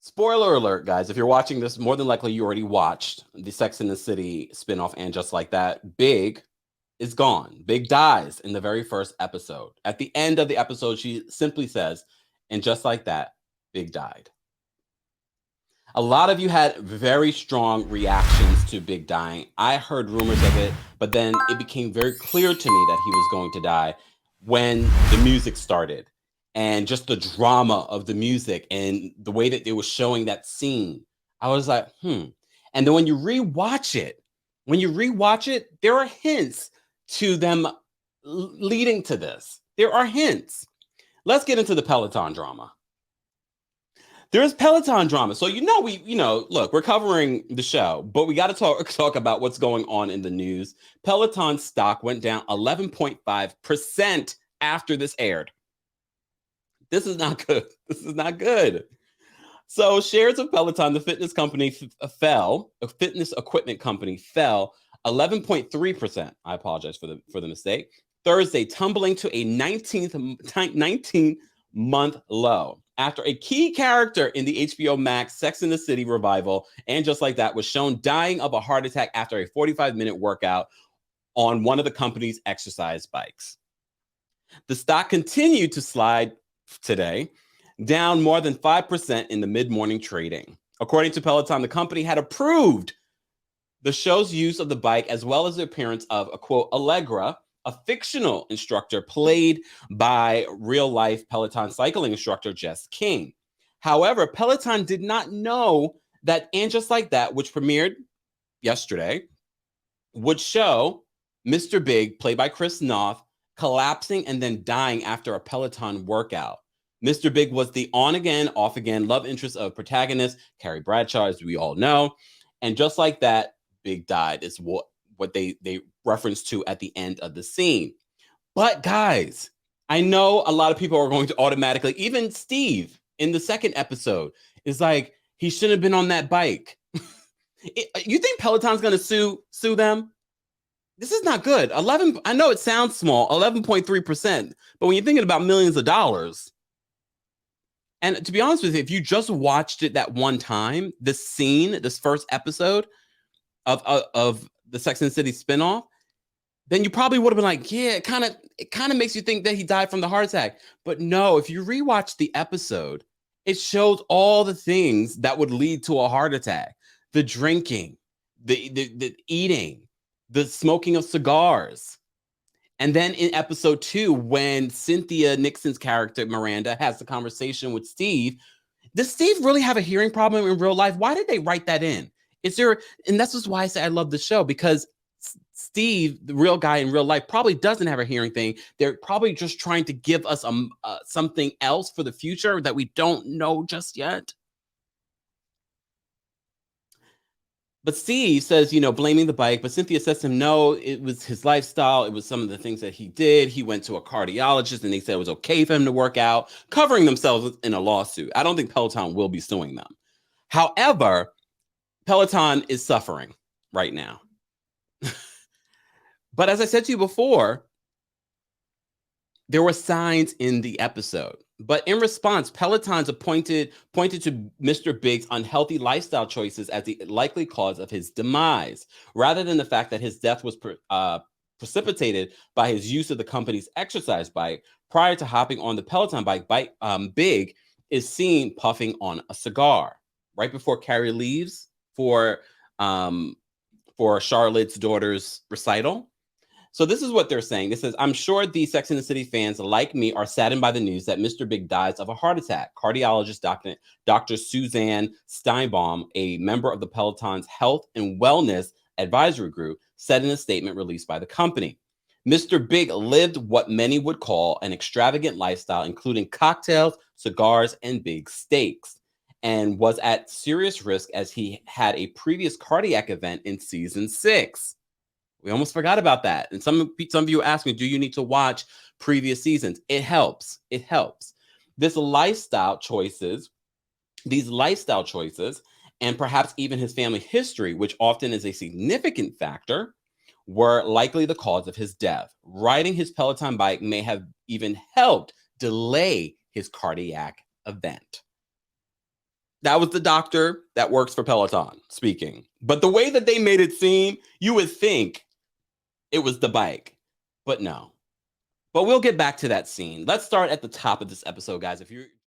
Spoiler alert, guys. If you're watching this, more than likely you already watched the Sex and the City spinoff and Just Like That. Big is gone. Big dies in the very first episode. At the end of the episode, she simply says, and just like that, Big died. A lot of you had very strong reactions to Big dying. I heard rumors of it, but then it became very clear to me that he was going to die when the music started and just the drama of the music and the way that they were showing that scene. I was like, And then when you rewatch it, there are hints to them leading to this. There are hints. Let's get into the Peloton drama. There's Peloton drama. So, look, we're covering the show, but we got to talk about what's going on in the news. Peloton stock went down 11.5% after this aired. This is not good. This is not good. So shares of Peloton, the fitness company, fell. A fitness equipment company fell 11.3%. I apologize for the mistake. Thursday, tumbling to a 19-month low after a key character in the HBO Max Sex and the City revival, and Just Like That, was shown dying of a heart attack after a 45-minute workout on one of the company's exercise bikes. The stock continued to slide today, down more than 5% in the mid-morning trading. According to Peloton, the company had approved the show's use of the bike, as well as the appearance of a, quote, Allegra, a fictional instructor played by real-life Peloton cycling instructor Jess King. However, Peloton did not know that And Just Like That, which premiered yesterday, would show Mr. Big, played by Chris Noth, collapsing and then dying after a Peloton workout. Mr. Big was the on-again, off-again love interest of protagonist Carrie Bradshaw, as we all know. And Just Like That, Big died is what they reference to at the end of the scene. But guys, I know a lot of people are going to automatically, even Steve in the second episode is like, he shouldn't have been on that bike. You think Peloton's going to sue them? This is not good. I know it sounds small, 11.3%, but when you're thinking about millions of dollars, and to be honest with you, if you just watched it that one time, this first episode of the Sex and the City spinoff, then you probably would have been like, yeah, it kind of makes you think that he died from the heart attack. But no, if you rewatch the episode, it shows all the things that would lead to a heart attack: the drinking, the eating, the smoking of cigars. And then in episode 2, when Cynthia Nixon's character, Miranda, has the conversation with Steve, does Steve really have a hearing problem in real life? Why did they write that in? And that's just why I say I love the show, because Steve, the real guy in real life, probably doesn't have a hearing thing. They're probably just trying to give us something else for the future that we don't know just yet. But Steve says, blaming the bike, but Cynthia says to him, no, it was his lifestyle. It was some of the things that he did. He went to a cardiologist and they said it was okay for him to work out, covering themselves in a lawsuit. I don't think Peloton will be suing them. However, Peloton is suffering right now. But as I said to you before, there were signs in the episode. But in response, Peloton's pointed to Mr. Big's unhealthy lifestyle choices as the likely cause of his demise, rather than the fact that his death was precipitated by his use of the company's exercise bike. Prior to hopping on the Peloton bike, Big is seen puffing on a cigar right before Carrie leaves for Charlotte's daughter's recital. So this is what they're saying. It says, I'm sure the Sex and the City fans like me are saddened by the news that Mr. Big dies of a heart attack. Cardiologist Dr. Suzanne Steinbaum, a member of the Peloton's Health and Wellness Advisory Group, said in a statement released by the company. Mr. Big lived what many would call an extravagant lifestyle, including cocktails, cigars, and big steaks, and was at serious risk as he had a previous cardiac event in season 6. We almost forgot about that. And some of you ask me, do you need to watch previous seasons? It helps. It helps. These lifestyle choices, and perhaps even his family history, which often is a significant factor, were likely the cause of his death. Riding his Peloton bike may have even helped delay his cardiac event. That was the doctor that works for Peloton speaking. But the way that they made it seem, you would think it was the bike, but no. But we'll get back to that scene. Let's start at the top of this episode, guys. If you're